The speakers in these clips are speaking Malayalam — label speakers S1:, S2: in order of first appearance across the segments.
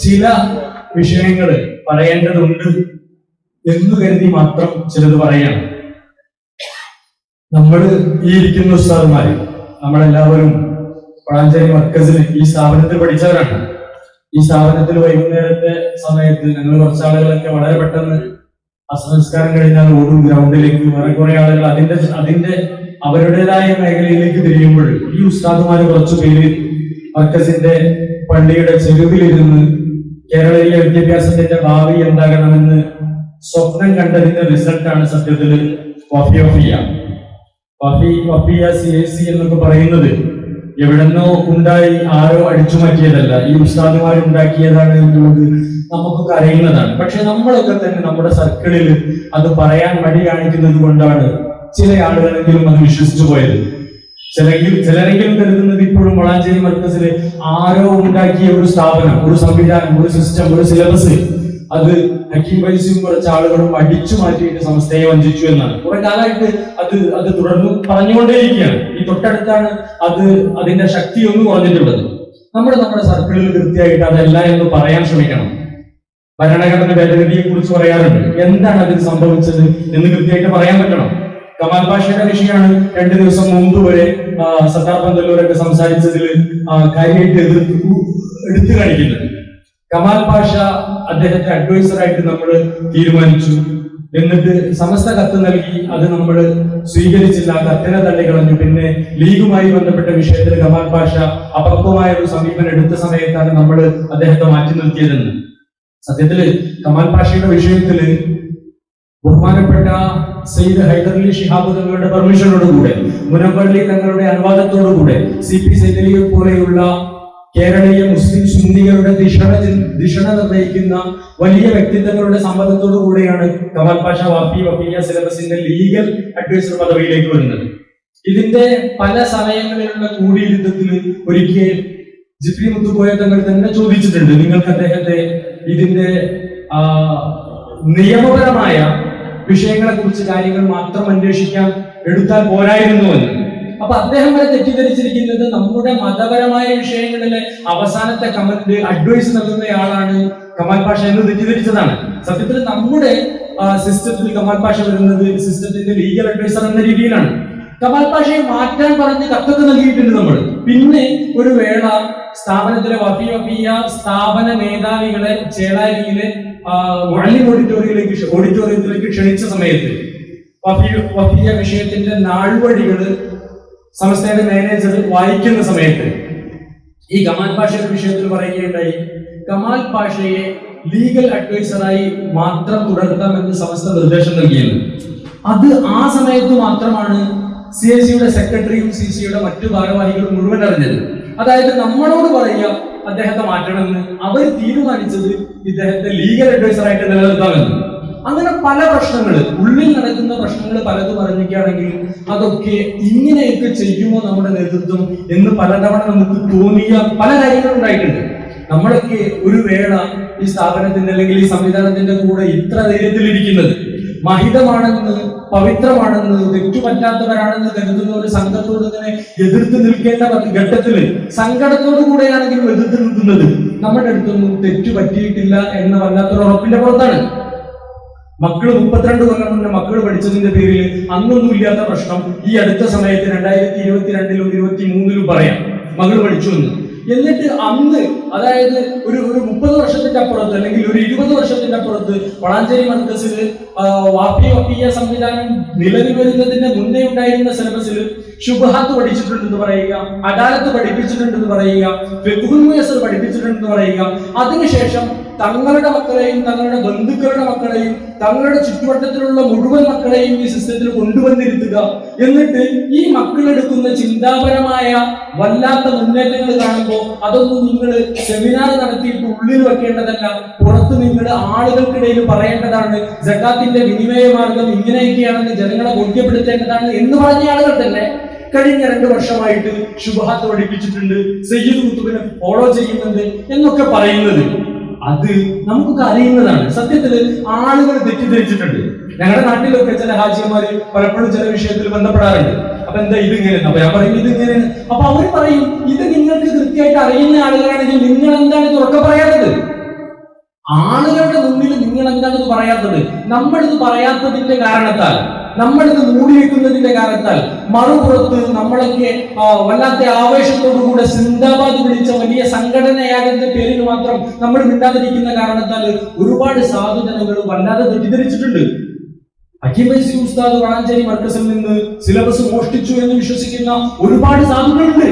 S1: ചില വിഷയങ്ങൾ പറയേണ്ടതുണ്ട് എന്ന് കരുതി മാത്രം ചിലത് പറയണം. നമ്മൾ ഈ ഇരിക്കുന്ന ഉസ്താദുമാര് നമ്മളെല്ലാവരും വളാഞ്ചേരി മർക്കസിൽ ഈ സ്ഥാപനത്തിൽ പഠിച്ചവരാണ്. ഈ സ്ഥാപനത്തിൽ വൈകുന്നേരത്തെ സമയത്ത് ഞങ്ങൾ കുറച്ചാളുകളൊക്കെ വളരെ പെട്ടെന്ന് അസംസ്കാരം കഴിഞ്ഞാൽ ഓടും ഗ്രൗണ്ടിലേക്ക്. വേറെ കുറെ ആളുകൾ അതിന്റെ അവരുടേതായ മേഖലയിലേക്ക് തിരിയുമ്പോൾ ഈ ഉസ്താദുമാര് കുറച്ചു പേര് മർക്കസിന്റെ പള്ളിയുടെ ചെരുവിലിരുന്ന് കേരളീയ വിദ്യാഭ്യാസത്തിന്റെ ഭാവി എന്താകണമെന്ന് സ്വപ്നം കണ്ടതിന്റെ റിസൾട്ടാണ് സത്യത്തിൽ വഫിയ CAC എന്നൊക്കെ പറയുന്നത് എവിടെന്നോ ഉണ്ടായി ആരോ അടിച്ചു മാറ്റിയതല്ല, ഈ ഉസ്താദുമാരുണ്ടാക്കിയതാണ് എന്നുള്ളത് നമുക്കൊക്കെ അറിയുന്നതാണ്. പക്ഷെ നമ്മളൊക്കെ തന്നെ നമ്മുടെ സർക്കിളിൽ അത് പറയാൻ മടി കാണിക്കുന്നത് കൊണ്ടാണ് ചില ആളുകളെങ്കിലും അത് വിശ്വസിച്ചു പോയത്. ചിലരെങ്കിലും കരുതുന്നത് ഇപ്പോഴും വളാഞ്ചേരി മർക്കസിൽ ആരോ ഉണ്ടാക്കിയ ഒരു സ്ഥാപനം, ഒരു സംവിധാനം, ഒരു സിസ്റ്റം, ഒരു സിലബസ്, അത് ഹക്കീം വൈസിയും കുറച്ച് ആളുകളും അടിച്ചു മാറ്റിയിട്ട് സംസ്ഥയെ വഞ്ചിച്ചു എന്നാണ്. കുറെ കാലമായിട്ട് അത് തുടർന്ന് പറഞ്ഞുകൊണ്ടേയിരിക്കുകയാണ്. ഈ തൊട്ടടുത്താണ് അതിന്റെ ശക്തി ഒന്ന് കുറഞ്ഞിട്ടുള്ളത്. നമ്മുടെ സർക്കിളിൽ കൃത്യമായിട്ട് അതല്ല എന്ന് പറയാൻ ശ്രമിക്കണം. ഭരണഘടന ഭേദഗതിയെ കുറിച്ച് പറയാറുണ്ട്. എന്താണ് അതിൽ സംഭവിച്ചത് എന്ന് കൃത്യമായിട്ട് പറയാൻ പറ്റണം. കമാൽ പാഷയുടെ വിഷയമാണ് 2 ദിവസം മുമ്പ് വരെ സത്താർ പന്തല്ലൂരൊക്കെ സംസാരിച്ചതിൽ കാര്യമായിട്ട് എടുത്തു കാണിക്കുന്നത്. കമാൽ പാഷ അദ്ദേഹത്തെ അഡ്വൈസറായിട്ട് നമ്മൾ തീരുമാനിച്ചു. എന്നിട്ട് സമസ്ത കത്ത് നൽകി, അത് നമ്മൾ സ്വീകരിച്ചില്ല, കത്തിനെ തള്ളിക്കളഞ്ഞു. പിന്നെ ലീഗുമായി ബന്ധപ്പെട്ട വിഷയത്തിൽ കമാൽ പാഷ അപക്വമായ ഒരു സമീപനം എടുത്ത സമയത്താണ് നമ്മൾ അദ്ദേഹത്തെ മാറ്റി നിർത്തിയതെന്ന്. സത്യത്തില് കമാൽ പാഷയുടെ വിഷയത്തില് ബഹുമാനപ്പെട്ട സയ്യിദ് ഹൈദരലി ശിഹാബ് തങ്ങളുടെ പെർമിഷനോടുകൂടെ, മുനവ്വള്ളി തങ്ങളുടെ അനുവാദത്തോടുകൂടെ, CP സൈദലിയെ പോലെയുള്ള കേരളീയ മുസ്ലിം സുന്നികളുടെ ദിശ നിർണ്ണയിക്കുന്ന വലിയ വ്യക്തിത്വങ്ങളുടെ സമ്മതത്തോടു കൂടെയാണ് കമാൽ പാഷ വഫിയ സിലബസിന്റെ ലീഗൽ അഡ്വൈസർ പദവിയിലേക്ക് വരുന്നത്. ഇതിന്റെ പല സമയങ്ങളിലുള്ള കൂടിയിരുത്തത്തിൽ ഒരിക്കൽ ജിഫ്രി മുത്തുക്കോയ തങ്ങൾ തന്നെ ചോദിച്ചിട്ടുണ്ട്, നിങ്ങൾക്ക് അദ്ദേഹത്തെ ഇതിന്റെ നിയമപരമായ വിഷയങ്ങളെ കുറിച്ച് കാര്യങ്ങൾ മാത്രം അന്വേഷിക്കാൻ എടുത്താൽ പോരായിരുന്നു എന്ന്. അപ്പൊ അദ്ദേഹം വരെ തെറ്റിദ്ധരിച്ചിരിക്കുന്നത് നമ്മുടെ മതപരമായ വിഷയങ്ങളിലെ അവസാനത്തെ കമന്റ് അഡ്വൈസ് നൽകുന്നയാളാണ് കമാൽ പാഷ എന്ന് തെറ്റിദ്ധരിച്ചതാണ്. സത്യത്തിൽ നമ്മുടെ സിസ്റ്റത്തിൽ കമാൽ പാഷ വരുന്നത് സിസ്റ്റത്തിന്റെ ലീഗൽ അഡ്വൈസർ എന്ന രീതിയിലാണ്. കമാൽ പാഷയെ മാറ്റാൻ പറഞ്ഞ് കത്തൊക്കെ നൽകിയിട്ടുണ്ട് നമ്മൾ. പിന്നെ ഒരു വേള സ്ഥാപനത്തിലെ വഫിയ സ്ഥാപന മേധാവികളെ ചേളാരിയിലെ ഓഡിറ്റോറിയത്തിലേക്ക് ക്ഷണിച്ച സമയത്ത് വഫിയ വിഷയത്തിന്റെ നാൾവഴികള് സമസ്തയുടെ മാനേജർ വായിക്കുന്ന സമയത്ത് ഈ കമാൽ പാഷയുടെ വിഷയത്തിൽ പറയുകയുണ്ടായി, കമാൽ പാഷയെ ലീഗൽ അഡ്വൈസറായി മാത്രം തുടർത്താമെന്ന് സമസ്ത നിർദ്ദേശം നൽകിയത്. അത് ആ സമയത്ത് മാത്രമാണ് CACയുടെ സെക്രട്ടറിയും CCയുടെ മറ്റു ഭാരവാഹികളും മുഴുവൻ അറിഞ്ഞത്. അതായത് നമ്മളോട് പറയുക അദ്ദേഹത്തെ മാറ്റണമെന്ന്, അവർ തീരുമാനിച്ചത് ഇദ്ദേഹത്തെ ലീഗൽ അഡ്വൈസറായിട്ട് നിലനിർത്താമെന്ന്. അങ്ങനെ പല പ്രശ്നങ്ങള്, ഉള്ളിൽ നടക്കുന്ന പ്രശ്നങ്ങൾ പലതും പറഞ്ഞിരിക്കുകയാണെങ്കിൽ അതൊക്കെ ഇങ്ങനെയൊക്കെ ചെയ്യുമോ നമ്മുടെ നേതൃത്വം എന്ന് പലതവണ നമുക്ക് തോന്നിയ പല കാര്യങ്ങളും ഉണ്ടായിട്ടുണ്ട്. നമ്മളൊക്കെ ഒരു വേള ഈ സ്ഥാപനത്തിന്റെ അല്ലെങ്കിൽ ഈ സംവിധാനത്തിന്റെ കൂടെ ഇത്ര ധൈര്യത്തിലിരിക്കുന്നത് മഹിതമാണെന്ന്, പവിത്രമാണെന്ന്, തെറ്റുപറ്റാത്തവരാണെന്ന് കരുതുന്ന ഒരു സംഘത്തോട് ഇങ്ങനെ എതിർത്ത് നിൽക്കേണ്ട ഘട്ടത്തില് സങ്കടത്തോടു കൂടെയാണെങ്കിലും എതിർത്ത് നിൽക്കുന്നത് നമ്മുടെ അടുത്തൊന്നും തെറ്റു പറ്റിയിട്ടില്ല എന്ന വല്ലാത്തൊരു ഉറപ്പിന്റെ പുറത്താണ്. മക്കള് 32 കൊല്ലം മുന്നേ മക്കള് പഠിച്ചതിന്റെ പേരിൽ അന്നൊന്നും ഇല്ലാത്ത പ്രശ്നം ഈ അടുത്ത സമയത്ത് 2022-ലും 2023-ലും പറയാം മകള് പഠിച്ചു എന്ന്. എന്നിട്ട് അന്ന്, അതായത് ഒരു 30 വർഷത്തിന്റെ അപ്പുറത്ത് അല്ലെങ്കിൽ ഒരു 20 വർഷത്തിന്റെ അപ്പുറത്ത് വളാഞ്ചേരി മർക്കസിൽ വഫിയ സംവിധാനം നിലവിൽ വരുന്നതിന് മുന്നേ ഉണ്ടായിരുന്ന സിലബസിൽ ശുബ്ഹാത്ത് പഠിച്ചിട്ടുണ്ടെന്ന് പറയുക, അദാലത്ത് പഠിപ്പിച്ചിട്ടുണ്ടെന്ന് പറയുക, ഫിഖ്ഹുൽ മുയസ്സർ പഠിപ്പിച്ചിട്ടുണ്ടെന്ന് പറയുക. അതിനുശേഷം തങ്ങളുടെ മക്കളെയും തങ്ങളുടെ ബന്ധുക്കളുടെ മക്കളെയും തങ്ങളുടെ ചുറ്റുവട്ടത്തിലുള്ള മുഴുവൻ മക്കളെയും ഈ സിസ്റ്റത്തിൽ കൊണ്ടുവന്നിരുത്തുക. എന്നിട്ട് ഈ മക്കളെടുക്കുന്ന ചിന്താപരമായ വല്ലാത്ത മുന്നേറ്റങ്ങൾ കാണുമ്പോൾ അതൊന്നും നിങ്ങൾ സെമിനാർ നടത്തിയിട്ട് ഉള്ളിൽ വെക്കേണ്ടതല്ല, പുറത്ത് നിങ്ങൾ ആളുകൾക്കിടയിൽ പറയേണ്ടതാണ്. സക്കാത്തിന്റെ വിനിമയ മാർഗം ഇങ്ങനെയൊക്കെയാണെന്ന് ജനങ്ങളെ ബോധ്യപ്പെടുത്തേണ്ടതാണ് എന്ന് പറഞ്ഞ ആളുകൾ തന്നെ കഴിഞ്ഞ 2 വർഷമായിട്ട് ശുബ്ഹാത്ത് പഠിപ്പിച്ചിട്ടുണ്ട്, സയ്യിദ് കുത്തുബിനെ ഫോളോ ചെയ്യുന്നുണ്ട് എന്നൊക്കെ പറയുന്നത് അത് നമുക്കൊക്കെ അറിയുന്നതാണ്. സത്യത്തില് ആളുകൾ തെറ്റിദ്ധരിച്ചിട്ടുണ്ട്. ഞങ്ങളുടെ നാട്ടിലൊക്കെ ചില ഹാജിമാര് പലപ്പോഴും ചില വിഷയത്തിൽ ബന്ധപ്പെടാറുണ്ട്. അപ്പൊ എന്താ ഇതിങ്ങനെ, അപ്പൊ ഞാൻ പറയും ഇതിങ്ങനെയാണ്. അപ്പൊ അവർ പറയും ഇത് നിങ്ങൾക്ക് കൃത്യമായിട്ട് അറിയുന്ന ആളുകളാണെങ്കിൽ നിങ്ങൾ എന്താണ് തുറക്ക പറയാത്തത്? ആളുകളുടെ മുന്നിൽ നിങ്ങൾ എന്താണിത് പറയാത്തത്? നമ്മളിത് പറയാത്തതിന്റെ കാരണത്താൽ, നമ്മളിത് മൂടി വെക്കുന്നതിന്റെ കാരണത്താൽ മറുപുറത്ത് നമ്മളൊക്കെ വല്ലാത്ത ആവേശത്തോടുകൂടെ സിന്ദാബാദ് വിളിച്ച വലിയ സംഘടനയാകുന്ന പേരിൽ മാത്രം നമ്മൾ മിണ്ടാതിരിക്കുന്ന കാരണത്താൽ ഒരുപാട് സാധുജനങ്ങൾ വല്ലാതെ തെറ്റിദ്ധരിച്ചിട്ടുണ്ട്. ഹക്കീം ഫൈസി ഉസ്താദ് വളാഞ്ചേരി മർക്കസിൽ നിന്ന് സിലബസ് മോഷ്ടിച്ചു എന്ന് വിശ്വസിക്കുന്ന ഒരുപാട് സാധുക്കളുണ്ട്.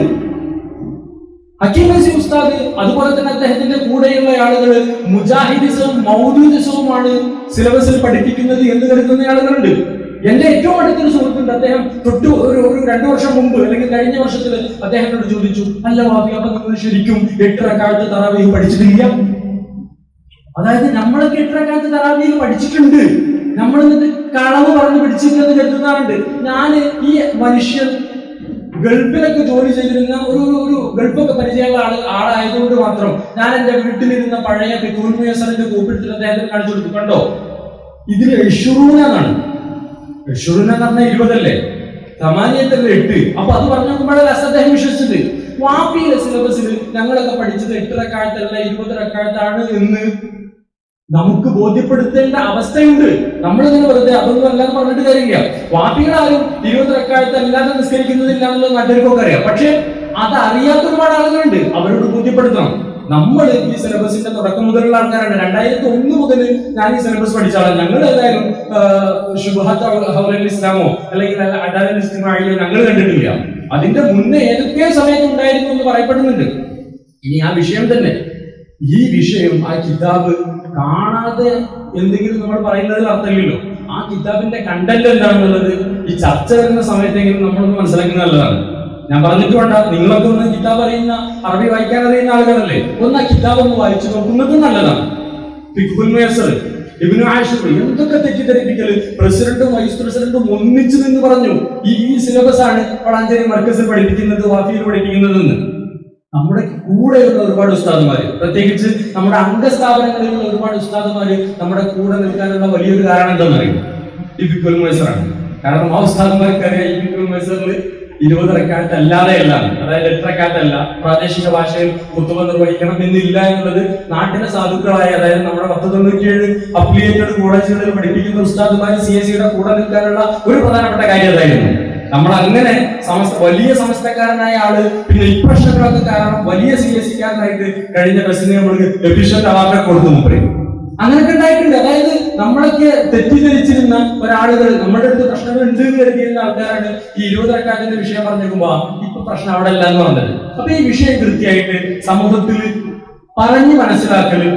S1: ഹക്കീം ഫൈസി ഉസ്താദ് അതുപോലെ തന്നെ അദ്ദേഹത്തിന്റെ കൂടെയുള്ള ആളുകൾ മുജാഹിദിസവും മൗദൂദിസവുമാണ് സിലബസിൽ പഠിപ്പിക്കുന്നത് എന്ന് കരുതുന്ന ആളുകളുണ്ട്. എന്റെ ഏറ്റവും അടുത്തൊരു സുഹൃത്തുണ്ട്. അദ്ദേഹം തൊട്ട് ഒരു 2 വർഷം മുമ്പ് അല്ലെങ്കിൽ കഴിഞ്ഞ വർഷത്തിൽ അദ്ദേഹത്തോട് ചോദിച്ചു, അല്ല വാബി, അപ്പൊ നിങ്ങൾ ശരിക്കും 8 റക്അത്ത് തറാവീഹ് പഠിച്ചിട്ടില്ല? അതായത് നമ്മളൊക്കെ 8 റക്അത്ത് തറാവീഹ് പഠിച്ചിട്ടുണ്ട്, നമ്മൾ എന്നിട്ട് കളവ് പറഞ്ഞ് പിടിച്ചില്ലെന്ന് കരുതുന്നവരുണ്ട്. ഞാൻ ഈ മനുഷ്യൻ ഗൾഫിലൊക്കെ ജോലി ചെയ്തിരുന്ന ഒരു ഗൾഫൊക്കെ പരിചയമുള്ള ആളായതുകൊണ്ട് മാത്രം ഞാൻ എന്റെ വീട്ടിലിരുന്ന പഴയ പിക്കൂൻമേസറിന്റെ കോപ്പിട്ട് അദ്ദേഹത്തിന് കാണിച്ചു കൊടുത്തു. കണ്ടോ, ഇതിൽ എഷുറൂനാണ്. എഷുറൂന എന്ന് പറഞ്ഞാൽ 20 അല്ലേ, തമാനിയത്തല്ലേ 8. അപ്പൊ അത് പറഞ്ഞു നോക്കുമ്പോഴേ അദ്ദേഹം വിശ്വസിച്ചത് വാപ്പിയിലെ സിലബസിൽ ഞങ്ങളൊക്കെ പഠിച്ചത് 8 റക്അത്തല്ല 20 റക്അത്താണ് എന്ന് നമുക്ക് ബോധ്യപ്പെടുത്തേണ്ട അവസ്ഥയുണ്ട്. നമ്മളിങ്ങനെ വെറുതെ അതൊന്നും അല്ലാതെ പറഞ്ഞിട്ട് കാര്യമില്ല. വാപ്പികളാരും 20 റക്അത്ത് അല്ലാതെ നിസ്കരിക്കുന്നില്ല എന്നുള്ളത് നാട്ടുകാർക്കൊക്കെ അറിയാം. പക്ഷെ അത് അറിയാത്ത ഒരുപാട് ആളുകളുണ്ട്, അവരോട് ബോധ്യപ്പെടുത്തണം. നമ്മൾ ഈ സിലബസിന്റെ തുടക്കം മുതലുള്ള ആൾക്കാരാണ്. 2001 മുതൽ ഞാൻ ഈ സിലബസ് പഠിച്ച ആളാണ്. ഞങ്ങൾ ഏതായാലും ഇസ്ലാമോ അല്ലെങ്കിൽ അഡാലൽ ഇസ്തിമാഇലോ ഞങ്ങൾ കണ്ടിട്ടില്ല. അതിന്റെ മുന്നേ ഏതൊക്കെയോ സമയത്ത് ഉണ്ടായിരുന്നു എന്ന് പറയപ്പെടുന്നുണ്ട്. ഇനി ആ വിഷയം തന്നെ, ഈ വിഷയം ആ കിതാബ് കാണാതെ എന്തെങ്കിലും നമ്മൾ പറയുന്നതിൽ അർത്ഥമില്ലല്ലോ. ആ കിതാബിന്റെ കണ്ടന്റ് എന്താണെന്നുള്ളത് ഈ ചർച്ച വരുന്ന സമയത്തെങ്കിലും നമ്മളൊന്ന് മനസ്സിലാക്കുന്നത് നല്ലതാണ്. ഞാൻ പറഞ്ഞിട്ട് വേണ്ട, നിങ്ങളൊക്കെ ഒന്ന് കിതാബ് അറിയുന്ന, അറബി വായിക്കാൻ അറിയുന്ന ആളുകളല്ലേ, ഒന്ന് ആ കിതാബ് ഒന്ന് വായിച്ചു നോക്കുന്നത് നല്ലതാണ്. ഫിഖ്ഹുൽ മുയസ്സർ, ഇബ്നു ആഷിർ എന്തൊക്കെ തെറ്റിദ്ധരിപ്പിക്കല്. പ്രസിഡന്റും വൈസ് പ്രസിഡന്റും ഒന്നിച്ചു നിന്ന് പറഞ്ഞു ഈ സിലബസ് ആണ് വളാഞ്ചേരി മർക്കസിൽ പഠിപ്പിക്കുന്നത്, വാഫിയിൽ പഠിപ്പിക്കുന്നതെന്ന്. നമ്മുടെ കൂടെയുള്ള ഒരുപാട് ഉസ്താദുമാര്, പ്രത്യേകിച്ച് നമ്മുടെ അംഗസ്ഥാപനങ്ങളിലുള്ള ഒരുപാട് ഉസ്താദുമാര് നമ്മുടെ കൂടെ നിൽക്കാനുള്ള വലിയൊരു കാരണം എന്താണെന്നറിയും? ഈ ഫിഖ്ഹുൽ മുയസ്സറാണ്. കാരണം ആ ഉസ്താദുമാർക്കറിയാം ഈ ഫിഖ്ഹുൽ മുയസ്സറിൽ 20 റക്അത്ത് അല്ലാതെയല്ല, അതായത് 8 റക്അത്തല്ല, പ്രാദേശിക ഭാഷയിൽ ഖുത്ബ നിർവഹിക്കണം എന്നില്ല എന്നുള്ളത് നാട്ടിലെ സാധുക്കളായ, അതായത് നമ്മുടെ 1097 അഫിലിയേറ്റഡ് കോളേജുകളിൽ പഠിപ്പിക്കുന്ന ഉസ്താദുമാർ CACയുടെ കൂടെ നിൽക്കാനുള്ള ഒരു പ്രധാനപ്പെട്ട കാര്യം അതായിരുന്നു. നമ്മൾ അങ്ങനെ വലിയ സമസ്തക്കാരനായ ആള് പിന്നെ ഈ പ്രശ്നങ്ങളൊക്കെ കാരണം വലിയ CACക്കാരനായിട്ട് കഴിഞ്ഞ ബസ്സിന് നമ്മൾക്ക് എഫിഷ്യന്റ് അവാർഡ് കൊടുത്തു മുപ്പേ. അങ്ങനെയൊക്കെ ഉണ്ടായിട്ടുണ്ട്. അതായത് നമ്മളൊക്കെ തെറ്റിദ്ധരിച്ചിരുന്ന ഒരാളുകൾ, നമ്മുടെ അടുത്ത് പ്രശ്നങ്ങൾ ഉണ്ട് എന്ന് കരുതിയിരുന്ന ആൾക്കാരാണ് ഈ 20 റക്അത്തിന്റെ വിഷയം പറഞ്ഞേക്കുമ്പോ ഇപ്പൊ പ്രശ്നം അവിടെ അല്ല എന്ന് പറഞ്ഞത്. അപ്പൊ ഈ വിഷയം കൃത്യമായിട്ട് സമൂഹത്തിൽ പറഞ്ഞു മനസ്സിലാക്കല്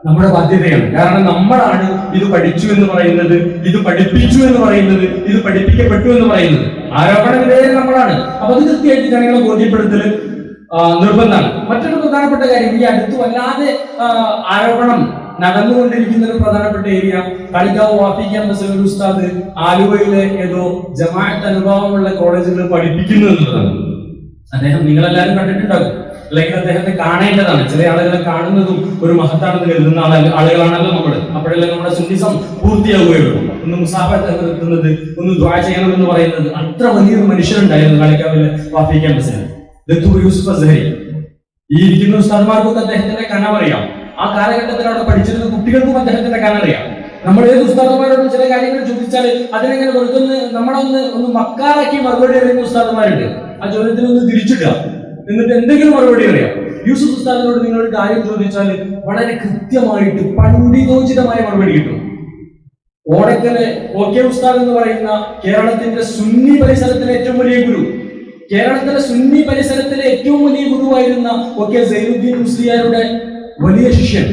S1: നമ്മുടെ ബാധ്യതയാണ്. കാരണം നമ്മളാണ് ഇത് പഠിച്ചു എന്ന് പറയുന്നത്, ഇത് പഠിപ്പിച്ചു എന്ന് പറയുന്നത്, ഇത് പഠിപ്പിക്കപ്പെട്ടു എന്ന് പറയുന്നത്. ആരോപണ വിധേയൻ നമ്മളാണ്. അപ്പൊ അത് കൃത്യമായിട്ട് ജനങ്ങളെ ബോധ്യപ്പെടുത്തല് നിർബന്ധമാണ്. മറ്റൊരു പ്രധാനപ്പെട്ട കാര്യം, ഈ അടുത്ത് വല്ലാതെ ആരോപണം നടന്നുകൊണ്ടിരിക്കുന്ന ഒരു പ്രധാനപ്പെട്ട ഏരിയ, കളിക്കാവ് വാഫി ക്യാമ്പസിലെ ഒരു ഉസ്താദ് ആലുവയിലെ ഏതോ ജമാഅത്ത് അനുഭവമുള്ള കോളേജുകളിൽ പഠിപ്പിക്കുന്നു എന്നുള്ളതാണ്. അദ്ദേഹം നിങ്ങളെല്ലാവരും കണ്ടിട്ടുണ്ടാകും, അല്ലെങ്കിൽ അദ്ദേഹത്തെ കാണേണ്ടതാണ്. ചില ആളുകളെ കാണുന്നതും ഒരു മഹത്താണെന്ന് കരുതുന്ന ആളുകളാണല്ലോ നമ്മൾ. അപ്പോഴല്ലേ നമ്മുടെ സുന്നിസം പൂർത്തിയാവുകയുള്ളൂ. ഒന്ന് മുസാഫത്ത് നിർത്തുന്നത്, ഒന്ന് ദുആ ചെയ്യണമെന്ന് പറയുന്നത്. അത്ര വലിയൊരു മനുഷ്യനുണ്ടായിരുന്നു കളിക്കാവിലെ വാഫി ക്യാമ്പസിന്, യൂസുഫ് അസ്ഹരി. ഈ ഇരിക്കുന്ന ഉസ്താദ്മാർക്കൊക്കെ അദ്ദേഹത്തിന്റെ കനവറിയാം. ആ കാലഘട്ടത്തിൽ അവിടെ പഠിച്ചിരുന്ന കുട്ടികൾക്കും അദ്ദേഹത്തിന്റെ കനറിയാം. നമ്മൾ ഏത് ഉസ്താദുമാരോട് ചില കാര്യങ്ങൾ ചോദിച്ചാൽ അതിനെങ്ങനെ വെറുതെ നമ്മളൊന്ന് മക്കാറാക്കി മറുപടി അറിയുന്ന ഉസ്താദുമാരുണ്ട്. ആ ചോദ്യത്തിനൊന്ന് തിരിച്ചിടുക, എന്നിട്ട് എന്തെങ്കിലും മറുപടി അറിയാം. യൂസുഫ് ഉസ്താദിനോട് നിങ്ങൾ കാര്യം ചോദിച്ചാൽ വളരെ കൃത്യമായിട്ട് പണ്ഡിതോചിതമായ മറുപടി കിട്ടും. ഓടക്കലെ OK ഉസ്താദ് എന്ന് പറയുന്ന കേരളത്തിന്റെ സുന്നി പരിസരത്തിലെ ഏറ്റവും വലിയ ഗുരു, കേരളത്തിലെ സുന്നി പരിസരത്തിലെ ഏറ്റവും വലിയ ഗുരുവായിരുന്ന OK സൈനുദ്ദീൻ മുസ്ലിയാരുടെ വലിയ ശിഷ്യൻ.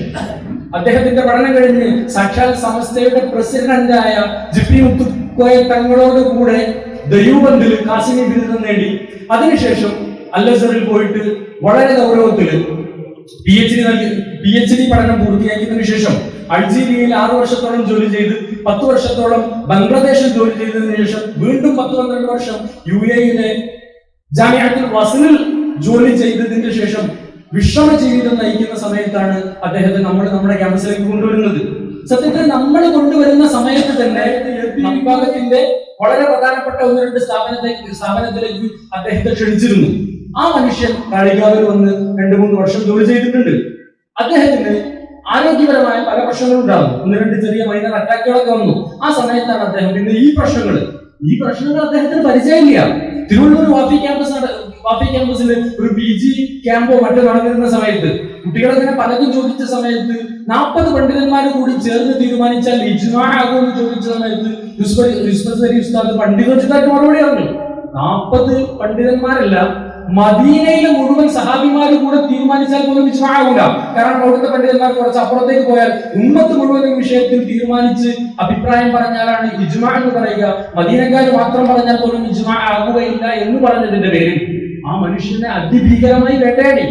S1: അദ്ദേഹത്തിന്റെ പഠനം കഴിഞ്ഞ് സാക്ഷാൽ സമസ്തയുടെ പ്രസിഡന്റായ ജിഫ്രി മുത്തുക്കോയ തങ്ങളോട് കൂടെ ദയൂബന്ദിൽ കാസിമി ബിരുദം നേടി അതിനുശേഷം അൽ-അസ്ഹറിൽ പോയിട്ട് വളരെ ഗൗരവത്തിൽ PhD പഠനം പൂർത്തിയാക്കിയതിനു ശേഷം അൾജീരിയയിൽ 6 വർഷത്തോളം ജോലി ചെയ്ത് 10 വർഷത്തോളം ബംഗ്ലാദേശിൽ ജോലി ചെയ്തതിനു ശേഷം വീണ്ടും 10-12 വർഷം UAE-യിലെ ജാമിഅത്തുൽ വസ്ലിൽ ജോലി ചെയ്തതിന് ശേഷം വിശ്രമ ജീവിതം നയിക്കുന്ന സമയത്താണ് അദ്ദേഹത്തെ നമ്മൾ നമ്മുടെ ക്യാമ്പസിലേക്ക് കൊണ്ടുവരുന്നത്. സത്യത്തിൽ നമ്മൾ കൊണ്ടുവരുന്ന സമയത്ത് തന്നെ വിഭാഗത്തിന്റെ വളരെ പ്രധാനപ്പെട്ട 1-2 സ്ഥാപനത്തിലേക്ക് അദ്ദേഹത്തെ ക്ഷണിച്ചിരുന്നു. ആ മനുഷ്യൻ കാളികാവിൽ വന്ന് 2-3 വർഷം ജോലി ചെയ്തിട്ടുണ്ട്. അദ്ദേഹത്തിന് ആരോഗ്യപരമായ പല പ്രശ്നങ്ങളും ഉണ്ടാകുന്നു. 1-2 ചെറിയ മൈനർ അറ്റാക്കുകളൊക്കെ വന്നു. ആ സമയത്താണ് അദ്ദേഹം പിന്നെ ഈ പ്രശ്നങ്ങൾ അദ്ദേഹത്തിന് പരിചയമില്ല. തിരുവനന്തപുരം വാഫി ക്യാമ്പസിൽ ഒരു PG ക്യാമ്പോ മറ്റോ നടന്നിരുന്ന സമയത്ത് കുട്ടികളെ പലതും ചോദിച്ച സമയത്ത് 40 പണ്ഡിതന്മാർ കൂടി ചേർന്ന് തീരുമാനിച്ചാൽ ഇജ്മാ ആകുമെന്ന് ചോദിച്ച സമയത്ത് ഉസ്താദ് പണ്ഡിതോചിതായിട്ട് മറുപടി പറഞ്ഞു. 40 പണ്ഡിതന്മാരല്ല, മദീനയിലെ മുഴുവൻ സഹാബിമാര് കൂടെ തീരുമാനിച്ചാൽ പോലും ഇജ്മാ ആകൂല. കാരണം അവിടുത്തെ പണ്ഡിതന്മാർ കുറച്ച് അപ്പുറത്തേക്ക് പോയാൽ ഉമ്മത്ത് മുഴുവൻ വിഷയത്തിൽ തീരുമാനിച്ച് അഭിപ്രായം പറഞ്ഞാലാണ് ഇജ്മാ എന്ന് പറയുക. മദീനക്കാർ മാത്രം പറഞ്ഞാൽ പോലും ഇജ്മാ ആകുകയില്ല എന്ന് പറഞ്ഞതിന്റെ പേരിൽ ആ മനുഷ്യനെ അതിഭീകരമായി വേട്ടയാടി.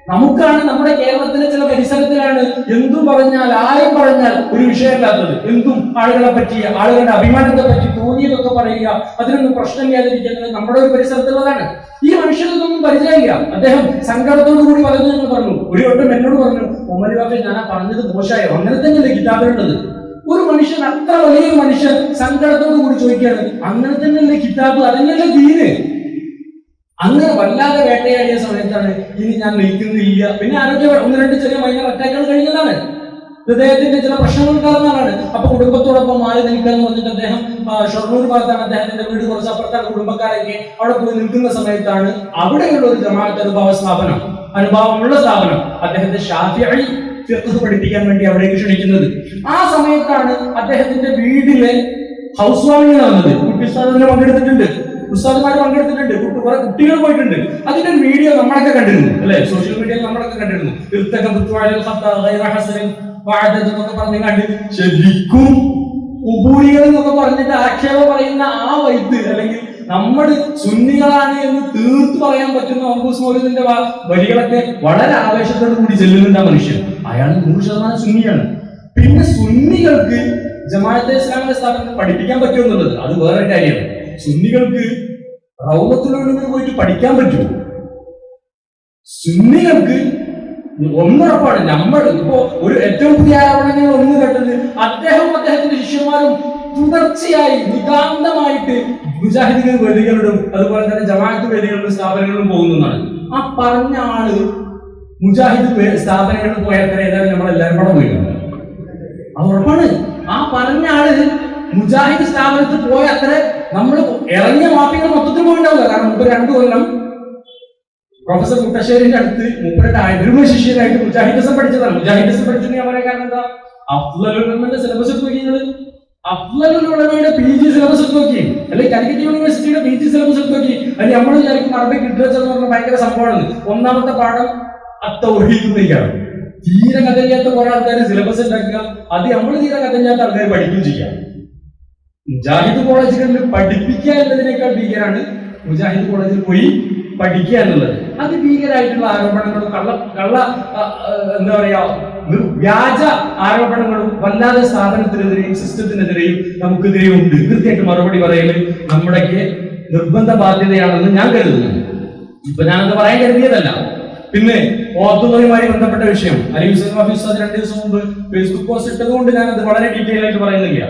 S1: നമുക്കാണ് നമ്മുടെ കേരളത്തിലെ ചില പരിസരത്തിലാണ് എന്തും പറഞ്ഞാൽ ആരും പറഞ്ഞാൽ ഒരു വിഷയമില്ലാത്തത്. എന്തും ആളുകളെ പറ്റി, ആളുകളുടെ അഭിമാനത്തെ പറ്റി തോന്നിയതൊക്കെ പറയുക, അതിനൊന്നും പ്രശ്നമില്ലാതിരിക്കുന്നത് നമ്മുടെ ഒരു പരിസരത്തുള്ളതാണ്. ഈ മനുഷ്യനൊന്നും പരിചയമില്ല. അദ്ദേഹം സങ്കടത്തോടു കൂടി പറഞ്ഞു പറഞ്ഞു. ഒരു വട്ടം എന്നോട് പറഞ്ഞു, മുഹമ്മദ് ബാബെ ഞാൻ പറഞ്ഞത് മോശമായോ? അങ്ങനെ തന്നെയല്ലേ കിതാബുള്ളത്? ഒരു മനുഷ്യൻ, അത്ര വലിയ മനുഷ്യൻ സങ്കടത്തോടു കൂടി ചോദിക്കുകയാണ്, അങ്ങനെ തന്നെയല്ലേ കിതാബ്? അതന്നെയല്ലേ ദീന്? അങ്ങനെ വല്ലാതെ വേട്ടയാടിയ സമയത്താണ് ഇനി ഞാൻ നിൽക്കുന്നില്ല. പിന്നെ ആരോഗ്യ 1-2 ചെറിയ മൈനർ അറ്റാക്കുകൾ കഴിഞ്ഞതാണ്. ഹൃദയത്തിന്റെ ചില പ്രശ്നങ്ങൾ കാരണമാണ്. അപ്പൊ കുടുംബത്തോടൊപ്പം മാറി നിൽക്കാന്ന് പറഞ്ഞിട്ട് അദ്ദേഹം ഷൊർണൂർ ഭാഗത്താണ് അദ്ദേഹത്തിന്റെ വീട്, കുറച്ച് അപ്പുറത്താണ് കുടുംബക്കാരൊക്കെ. അവിടെ പോയി നിൽക്കുന്ന സമയത്താണ് അവിടെയുള്ള ഒരു ജമാഅത്ത് അനുഭവമുള്ള സ്ഥാപനം അദ്ദേഹത്തെ ഷാഫിഈ ഫിഖ് പഠിപ്പിക്കാൻ വേണ്ടി അവിടേക്ക് ക്ഷണിക്കുന്നത്. ആ സമയത്താണ് അദ്ദേഹത്തിന്റെ വീട്ടിലെ ഹൗസ് വാമിംഗ് നടന്നത്. കുട്ടിസ്ഥാനത്തിന് പങ്കെടുത്തിട്ടുണ്ട്, ഉസ്താദുമാർ പങ്കെടുത്തിട്ടുണ്ട്, കുറെ കുട്ടികൾ പോയിട്ടുണ്ട്. അതിന്റെ വീഡിയോ നമ്മളൊക്കെ കണ്ടിരുന്നു അല്ലെ? സോഷ്യൽ മീഡിയയിൽ നമ്മളൊക്കെ കണ്ടിരുന്നു. പറഞ്ഞ് കണ്ട് ശരിക്കും ഉബൂരികൾ എന്നൊക്കെ പറഞ്ഞിട്ട് ആക്ഷേപം പറയുന്ന ആ വൈത്ത്, അല്ലെങ്കിൽ നമ്മൾ സുന്നികളാണ് എന്ന് തീർത്തു പറയാൻ പറ്റുന്ന ഓംബൂസ് മൗലൂദിന്റെ വരികളൊക്കെ വളരെ ആവേശത്തോടു കൂടി ചെല്ലുന്നുണ്ട് ആ മനുഷ്യൻ. അയാൾ 100% സുന്നിയാണ്. പിന്നെ സുന്നികൾക്ക് ജമാഅത്തെ ഇസ്ലാമിന്റെ സ്ഥാപനത്തിൽ പഠിപ്പിക്കാൻ പറ്റുമെന്നുള്ളത് അത് വേറെ കാര്യമാണ്. സുന്നികൾക്ക് റൗളത്തുൽ പോയിട്ട് പഠിക്കാൻ പറ്റുമോ? സുന്നികൾക്ക് ഒന്നുറപ്പാണ്. നമ്മൾ ഇപ്പോ ഒരു ഏറ്റവും പുതിയ ആരോപണങ്ങൾ ഒന്ന് കേട്ടത്, അദ്ദേഹത്തിന്റെ ശിഷ്യന്മാരും തുടർച്ചയായി നിതാന്തമായിട്ട് മുജാഹിദ് വേദികളിലും അതുപോലെ തന്നെ ജമാഅത്ത് വേദികളിലും സ്ഥാപനങ്ങളിലും പോകുന്നതാണ്. ആ പറഞ്ഞ ആള് മുജാഹിദ് സ്ഥാപനങ്ങളിൽ പോയാൽ ഏതായാലും നമ്മളെല്ലാവരും കൂടെ പോയിട്ടുണ്ട്. അത് ഉറപ്പാണ്. ആ പറഞ്ഞ ആള് മുജാഹിദ് സ്ഥാപനത്തിൽ പോയ അത്ര നമ്മൾ ഇറങ്ങിയ മാപ്പികൾ മൊത്തത്തിൽ പോയിണ്ടാവില്ല. കാരണം 2 കൊല്ലം പ്രൊഫസർ മുട്ടശ്ശേരിന്റെ അടുത്ത് മൂപ്പരുടെ അരുമ ശിഷ്യനായിട്ട് മുജാഹിദിസം പഠിച്ചതാണ്. മുജാഹിദിസം പഠിച്ചത് ഞാൻ പറയാൻ കാരണം എന്താ? അഫ്ളലുൽ ഉലമയുടെ സിലബസ് എടുത്ത് നോക്കിയത്, അഫ്ളലുൽ ഉലമയുടെ PG സിലബസ് എടുത്ത് നോക്കി, അല്ലെങ്കിൽ കാലിക്കറ്റ് യൂണിവേഴ്സിറ്റിയുടെ PG സിലബസ് എടുത്ത് നോക്കി. അത് നമ്മൾ വിചാരിക്കും അറബിക് ലിറ്ററേച്ചർ എന്ന് പറഞ്ഞാൽ ഭയങ്കര സംഭവമാണ്. 1ാമത്തെ പാഠം അത്തൗഹീദ്. തീരെ കഥയില്ലാത്ത കുറെ ആൾക്കാർ സിലബസ് ഉണ്ടാക്കുക, അത് നമ്മൾ തീരെ കഥയില്ലാത്ത ആൾക്കാർ പഠിക്കുകയും ചെയ്യാം. മുജാഹിദ് കോളേജുകളിൽ പഠിപ്പിക്കുക എന്നതിനേക്കാൾ ഭീകരാണ് മുജാഹിദ് കോളേജിൽ പോയി പഠിക്കുക എന്നുള്ളത്. അതിഭീകരമായിട്ടുള്ള ആരോപണങ്ങളും എന്താ പറയാ വ്യാജ ആരോപണങ്ങളും വല്ലാതെ സ്ഥാപനത്തിനെതിരെയും സിസ്റ്റത്തിനെതിരെയും നമുക്കെതിരെയും ഉണ്ട്. കൃത്യമായിട്ട് മറുപടി പറയല് നമ്മുടെയൊക്കെ നിർബന്ധ ബാധ്യതയാണെന്ന് ഞാൻ കരുതുന്നു. ഇപ്പൊ ഞാനത് പറയാൻ കരുതിയതല്ല. പിന്നെ ഓത്തുമായി ബന്ധപ്പെട്ട വിഷയം അലി ഹുസൈൻ വാഫി ഉസ്താദ് 2 ദിവസം മുമ്പ് ഫേസ്ബുക്ക് പോസ്റ്റ് ഇട്ടതുകൊണ്ട് ഞാനത് വളരെ ഡീറ്റെയിൽ ആയിട്ട് പറയുന്നില്ല.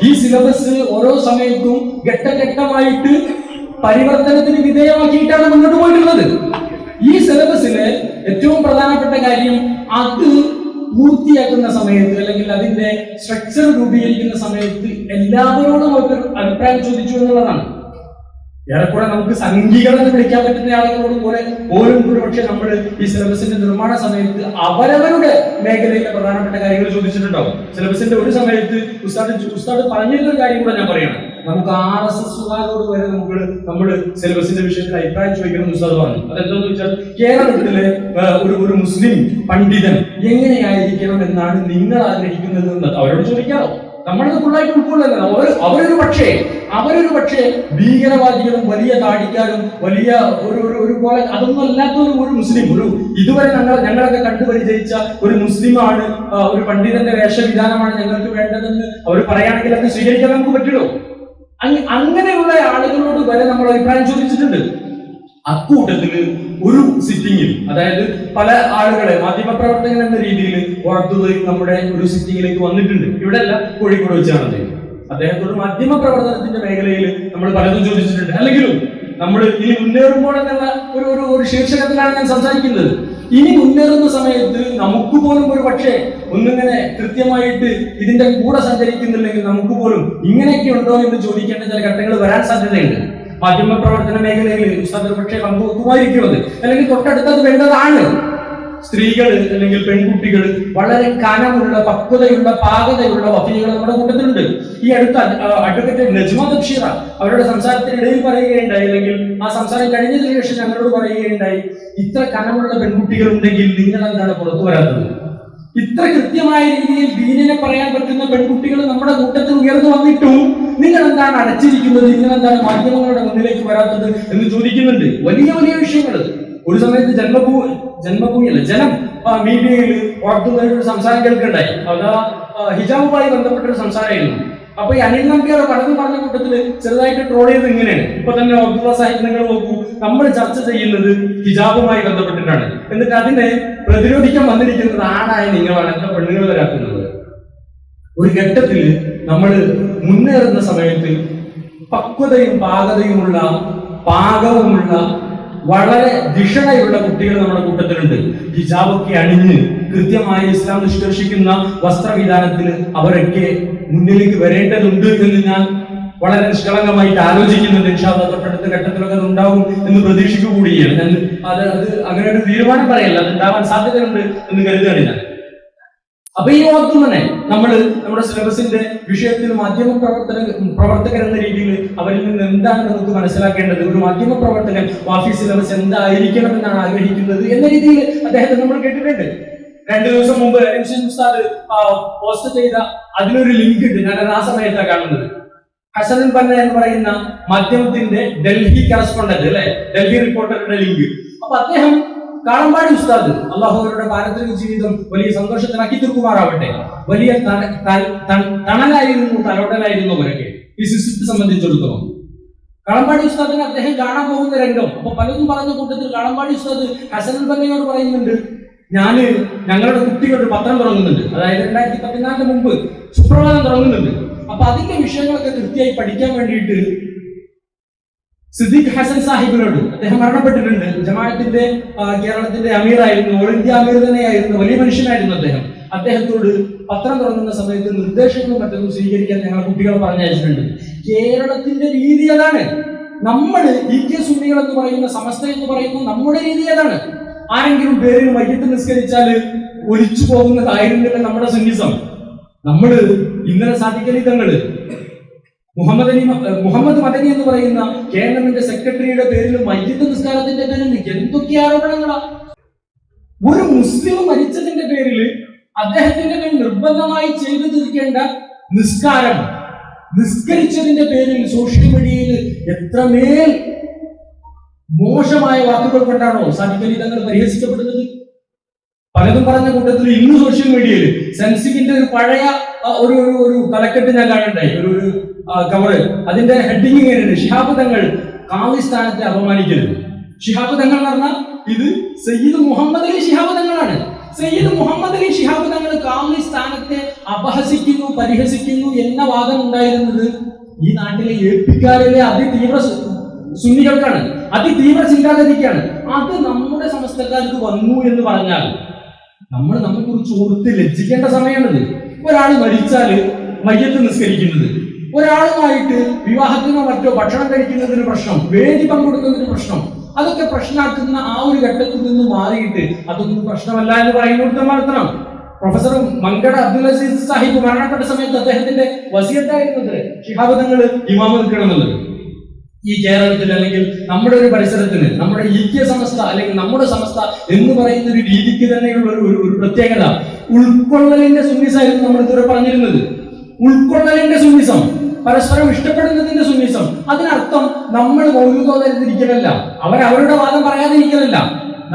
S1: ഈ സിലബസ് ഓരോ സമയത്തും ഘട്ടഘട്ടമായിട്ട് പരിവർത്തനത്തിന് വിധേയമാക്കിയിട്ടാണ് മുന്നോട്ട് പോയിട്ടുള്ളത്. ഈ സിലബസിലെ ഏറ്റവും പ്രധാനപ്പെട്ട കാര്യം അത് പൂർത്തിയാക്കുന്ന സമയത്ത്, അല്ലെങ്കിൽ അതിന്റെ സ്ട്രക്ചർ രൂപീകരിക്കുന്ന സമയത്ത് എല്ലാവരോടും അവർക്ക് അഭിപ്രായം ചോദിച്ചു എന്നുള്ളതാണ്. ഏറെക്കുറെ നമുക്ക് സംഘീകരണം വിളിക്കാൻ പറ്റുന്ന ആളുകളോട് പോലും ഒരുപക്ഷെ നമ്മൾ ഈ സിലബസിന്റെ നിർമ്മാണ സമയത്ത് അവരവരുടെ മേഖലയിലെ പ്രധാനപ്പെട്ട കാര്യങ്ങൾ ചോദിച്ചിട്ടുണ്ടാവും. സിലബസിന്റെ ഒരു സമയത്ത് ഉസ്താദ് പറഞ്ഞിരുന്നൊരു കാര്യം കൂടെ ഞാൻ പറയണം. നമുക്ക് RSSകാരോട് വരെ നമ്മൾ സിലബസിന്റെ വിഷയത്തിൽ അഭിപ്രായം ചോദിക്കണം ഉസ്താദ് പറഞ്ഞു. അതെന്താന്ന് വെച്ചാൽ കേരളത്തിലെ ഒരു മുസ്ലിം പണ്ഡിതൻ എങ്ങനെയായിരിക്കണം എന്നാണ് നിങ്ങൾ ആഗ്രഹിക്കുന്നത് അവരോട് ചോദിക്കാറോ? നമ്മളത് ഫുള്ളായിട്ട് ഉൾക്കൊള്ളല്ലോ. അവരൊരു പക്ഷേ ഭീകരവാദികളും വലിയ താടിക്കാരും വലിയ ഒരു പോലെ അതൊന്നും അല്ലാത്ത ഒരു മുസ്ലിം, ഇതുവരെ ഞങ്ങളൊക്കെ കണ്ടുപരിചയിച്ച ഒരു മുസ്ലിമാണ്, ഒരു പണ്ഡിതന്റെ വേഷവിധാനമാണ് ഞങ്ങൾക്ക് വേണ്ടതെന്ന് അവർ പറയുകയാണെങ്കിൽ അത് സ്വീകരിക്കാൻ നമുക്ക് പറ്റുമോ? അങ്ങനെയുള്ള ആളുകളോട് വരെ നമ്മൾ അഭിപ്രായം ചോദിച്ചിട്ടുണ്ട്. അക്കൂട്ടത്തില് ഒരു സിറ്റിംഗിൽ, അതായത് പല ആളുകളെ മാധ്യമപ്രവർത്തകൻ എന്ന രീതിയിൽ പുറത്തുപോയി നമ്മുടെ ഒരു സിറ്റിംഗിലേക്ക് വന്നിട്ടുണ്ട്. ഇവിടെ അല്ല, കോഴിക്കോട് വെച്ചാണ് അദ്ദേഹത്തോട് മാധ്യമപ്രവർത്തനത്തിന്റെ മേഖലയിൽ നമ്മൾ പലതും ചോദിച്ചിട്ടുണ്ട്. അല്ലെങ്കിലും നമ്മൾ ഇനി മുന്നേറുമ്പോൾ എന്നുള്ള ഒരു ശീർഷകത്തിലാണ് ഞാൻ സംസാരിക്കുന്നത്. ഇനി മുന്നേറുന്ന സമയത്ത് നമുക്ക് പോലും ഒരു പക്ഷേ ഒന്നിങ്ങനെ കൃത്യമായിട്ട് ഇതിന്റെ കൂടെ സഞ്ചരിക്കുന്നില്ലെങ്കിൽ നമുക്ക് പോലും ഇങ്ങനെയൊക്കെ ഉണ്ടോ എന്ന് ചോദിക്കേണ്ട ചില ഘട്ടങ്ങൾ വരാൻ സാധ്യതയുണ്ട്. മാധ്യമ പ്രവർത്തന മേഖലയിൽ ഉസ്താദ് ഒരു പക്ഷേ പങ്കുവെക്കുമായിരിക്കും, അല്ലെങ്കിൽ തൊട്ടടുത്തത് വേണ്ടതാണ്. സ്ത്രീകൾ അല്ലെങ്കിൽ പെൺകുട്ടികൾ വളരെ കനമുള്ള പക്വതയുള്ള പാകതയുള്ള വഫീകൾ നമ്മുടെ കൂട്ടത്തിലുണ്ട്. ഈ അടുത്ത അഡ്വക്കേറ്റ് നജ്മ തബ്ഷീറ അവരുടെ സംസാരത്തിനിടയിൽ പറയുകയുണ്ടായി, അല്ലെങ്കിൽ ആ സംസാരം കഴിഞ്ഞതിന് ശേഷം ഞങ്ങളോട് പറയുകയുണ്ടായി, ഇത്ര കനമുള്ള പെൺകുട്ടികൾ ഉണ്ടെങ്കിൽ നിങ്ങൾ എന്താണ് പുറത്തു വരാത്തത്? ഇത്ര കൃത്യമായ രീതിയിൽ ദീനിനെ പറയാൻ പറ്റുന്ന പെൺകുട്ടികൾ നമ്മുടെ കൂട്ടത്തിൽ ഉയർന്നു വന്നിട്ടും നിങ്ങൾ എന്താണ് അടച്ചിരിക്കുന്നത്? നിങ്ങൾ എന്താണ് മാധ്യമങ്ങളുടെ മുന്നിലേക്ക് വരാത്തത് എന്ന് ചോദിക്കുന്നുണ്ട്. വലിയ വലിയ വിഷയങ്ങൾ. ഒരു സമയത്ത് ജന്മഭൂമിയല്ല ജനം മീഡിയയിൽ ഒരു സംസാരം കേൾക്കുന്നുണ്ടായി. അത് ഹിജാബുമായി ബന്ധപ്പെട്ടൊരു സംസാരമായിരുന്നു. അപ്പൊ ഈ അനിൽ നമ്പ്യാർ പലതും പറഞ്ഞ കൂട്ടത്തില് ചെറുതായിട്ട് ട്രോൾ ചെയ്ത് ഇങ്ങനെയാണ്. ഇപ്പൊ തന്നെ അബ്ദുള്ള സാഹിബ് നിങ്ങൾ നോക്കൂ, നമ്മൾ ചർച്ച ചെയ്യുന്നത് ഹിജാബുമായി ബന്ധപ്പെട്ടിട്ടാണ്, എന്നിട്ട് അതിനെ പ്രതിരോധിക്കാൻ വന്നിരിക്കുന്നത് ആണായ നിങ്ങളാണ്, എത്ര പെണ്ണുങ്ങൾ വരാക്കുന്നത്. ഒരു ഘട്ടത്തിൽ നമ്മൾ മുന്നേറുന്ന സമയത്ത് പക്വതയും പാകതയുമുള്ള പാകവുമുള്ള വളരെ ധിഷണയുള്ള കുട്ടികൾ നമ്മുടെ കൂട്ടത്തിലുണ്ട്. ഹിജാബൊക്കെ അണിഞ്ഞ് കൃത്യമായി ഇസ്ലാം നിഷ്കർഷിക്കുന്ന വസ്ത്രവിധാനത്തിന് അവരൊക്കെ മുന്നിലേക്ക് വരേണ്ടതുണ്ട് എന്ന് ഞാൻ വളരെ നിഷ്കളങ്കമായിട്ട് ആലോചിക്കുന്നുണ്ട്. ഇൻഷാ അല്ലാഹ് തൊട്ടടുത്ത ഘട്ടത്തിലൊക്കെ അത് ഉണ്ടാവും എന്ന് പ്രതീക്ഷിക്കുക കൂടിയാണ് ഞാൻ. അത് അങ്ങനെ ഒരു തീരുമാനം പറയല്ല, അത് ഉണ്ടാവാൻ സാധ്യതയുണ്ട് എന്ന് കരുതുകയാണ് ഞാൻ. അപ്പൊ ഈ ഓർത്തും തന്നെ നമ്മുടെ സിലബസിന്റെ വിഷയത്തിൽ മാധ്യമ പ്രവർത്തകർ എന്ന രീതിയിൽ അവരിൽ നിന്ന് എന്താണ് നമുക്ക് മനസ്സിലാക്കേണ്ടത്, ഒരു മാധ്യമ പ്രവർത്തകൻ വാഫി സിലബസ് എന്തായിരിക്കണം എന്നാണ് ആഗ്രഹിക്കുന്നത് എന്ന രീതിയിൽ അദ്ദേഹത്തെ നമ്മൾ കേട്ടിട്ടുണ്ട്. 2 ദിവസം മുമ്പ് ഉസ്താദ് പോസ്റ്റ് ചെയ്ത അതിനൊരു ലിങ്ക് ഉണ്ട്. ഞാനത് ആ സമയത്താണ് കാണുന്നത്. ഹസനുൽ ബന്ന എന്ന് പറയുന്ന മാധ്യമത്തിന്റെ ഡൽഹി കറസ്പോണ്ടന്റ് അല്ലെ, ഡൽഹി റിപ്പോർട്ടറുടെ ലിങ്ക്. അപ്പൊ അദ്ദേഹം കാളമ്പാടി ഉസ്താദ് അള്ളാഹുവരുടെ പാരത്രിക ജീവിതം വലിയ സന്തോഷത്തിനാക്കി തീർക്കുമാറാവട്ടെ, വലിയ തണലായിരുന്നു, തലോടലായിരുന്നു അവരൊക്കെ ഈ സിസ്റ്റത്തെ സംബന്ധിച്ചിടത്തോളം. കാളമ്പാടി ഉസ്താദിനെ അദ്ദേഹം കാണാൻ പോകുന്ന രംഗം, അപ്പൊ പലതും പറഞ്ഞ കൂട്ടത്തിൽ കാളമ്പാടി ഉസ്താദ് ഹസനുൽ ബന്നയോട് പറയുന്നുണ്ട്, ഞങ്ങളുടെ കുട്ടികൾ ഒരു പത്രം തുടങ്ങുന്നുണ്ട്, അതായത് 2014 മുമ്പ് സുപ്രഭാതം തുടങ്ങുന്നുണ്ട്. അപ്പൊ അതിന്റെ വിഷയങ്ങളൊക്കെ കൃത്യമായി പഠിക്കാൻ വേണ്ടിയിട്ട് സിദ്ദീഖ് ഹസൻ സാഹിബിനോട്, അദ്ദേഹം മരണപ്പെട്ടിട്ടുണ്ട്, ജമാഅത്തിന്റെ കേരളത്തിന്റെ അമീറായിരുന്നു, ഓൾ ഇന്ത്യ അമീർ തന്നെയായിരുന്നു, വലിയ മനുഷ്യനായിരുന്നു അദ്ദേഹം. അദ്ദേഹത്തോട് പത്രം തുടങ്ങുന്ന സമയത്ത് നിർദ്ദേശങ്ങളും മറ്റൊന്നും സ്വീകരിക്കാൻ ഞങ്ങൾ കുട്ടികൾ പറഞ്ഞയച്ചിട്ടുണ്ട്. കേരളത്തിന്റെ രീതി അതാണ്. നമ്മൾ EK സുന്നികൾ എന്ന് പറയുന്ന സമസ്ത എന്ന് പറയുന്ന നമ്മുടെ രീതി അതാണ്. ആരെങ്കിലും പേരിൽ മയ്യത്ത് നിസ്കരിച്ചാൽ ഒലിച്ചു പോകുന്നതായിരുന്നില്ല നമ്മുടെ സുന്നിസം. നമ്മള് ഇന്നലെ സാധിക്കലിതങ്ങള് മുഹമ്മദ് മദനി എന്ന് പറയുന്ന കേന്ദ്രത്തിന്റെ സെക്രട്ടറിയുടെ പേരിൽ മയ്യത്ത് നിസ്കാരത്തിന്റെ പേരിൽ എന്തൊക്കെ ആരോപണങ്ങളാ. ഒരു മുസ്ലിം മരിച്ചതിന്റെ പേരിൽ അദ്ദേഹത്തിന്റെ മേൽ നിർബന്ധമായി ചെയ്തു തീർക്കേണ്ട നിസ്കാരം നിസ്കരിച്ചതിന്റെ പേരിൽ സോഷ്യൽ മീഡിയയിൽ എത്രമേൽ മോശമായ വാക്കുകൾ കൊണ്ടാണോ സാധിക്കലിതങ്ങൾ പരിഹസിക്കപ്പെടുന്നത്. പലതും പറഞ്ഞ കൂട്ടത്തിൽ ഇന്ന് സോഷ്യൽ മീഡിയയിൽ സെൻസിക്കിന്റെ ഒരു പഴയ ഒരു തലക്കെട്ട് ഞാൻ കാണുണ്ടായി, ഒരു കവറ്. അതിന്റെ ഹെഡിങ് ഇങ്ങനെയുണ്ട്, ശിഹാബ് തങ്ങൾ കാളി സ്ഥാനത്തെ അപമാനിക്കരുത്. ശിഹാബ് തങ്ങൾ എന്ന് പറഞ്ഞാൽ ഇത് സയ്യിദ് മുഹമ്മദ് അലി ശിഹാബ് തങ്ങളാണ്. സയ്യിദ് മുഹമ്മദ് അലി ശിഹാബ് തങ്ങൾ കാളി സ്ഥാനത്തെ അപഹസിക്കുന്നു, പരിഹസിക്കുന്നു എന്ന വാദം ഉണ്ടായിരുന്നത് ഈ നാട്ടിലെ ഏപ്പിക്കാരിലെ അതിതീവ്ര സുന്നികൾക്കാണ്, അതിതീവ്ര ചിന്താഗതിക്കാണ്. അത് നമ്മുടെ സമസ്തക്കാർക്ക് വന്നു എന്ന് പറഞ്ഞാൽ നമ്മെ കുറിച്ച് ഓർത്ത് ലജ്ജിക്കേണ്ട സമയമാണിത്. ഒരാൾ മരിച്ചാല് മയ്യത്ത് നിസ്കരിക്കുന്നത്, ഒരാളുമായിട്ട് വിവാഹത്തിനോ മറ്റോ ഭക്ഷണം കഴിക്കുന്നതിന് പ്രശ്നം, വേദി പങ്കെടുക്കുന്നതിന് പ്രശ്നം, അതൊക്കെ പ്രശ്നമാക്കുന്ന ആ ഒരു ഘട്ടത്തിൽ നിന്ന് മാറിയിട്ട് അതൊന്നും പ്രശ്നമല്ല എന്ന് പറയുന്നിടത്ത് നടത്തണം. പ്രൊഫസർ മങ്കട അബ്ദുൽ അസീസ് സാഹിബ് മരണപ്പെട്ട സമയത്ത് അദ്ദേഹത്തിന്റെ വസിയത്തായിരുന്നത് ശിഹാബ് തങ്ങൾ ഇമാമ് നിൽക്കണമെന്നുള്ളത്. ഈ കേരളത്തിൽ അല്ലെങ്കിൽ നമ്മുടെ ഒരു പരിസരത്തിന് നമ്മുടെ EK സമസ്ത അല്ലെങ്കിൽ നമ്മുടെ സമസ്ത എന്ന് പറയുന്ന ഒരു രീതിക്ക് തന്നെയുള്ള ഒരു പ്രത്യേകത, ഉൾക്കൊള്ളലിന്റെ സുന്നിസായിരുന്നു നമ്മൾ ഇതുവരെ പറഞ്ഞിരുന്നത്. ഉൾക്കൊള്ളലിന്റെ സുന്നിസം, പരസ്പരം ഇഷ്ടപ്പെടുന്നതിന്റെ സുന്നിസം. അതിനർത്ഥം നമ്മൾ മൗലികോദരിക്കലല്ല, അവരുടെ വാദം പറയാതിരിക്കലല്ല.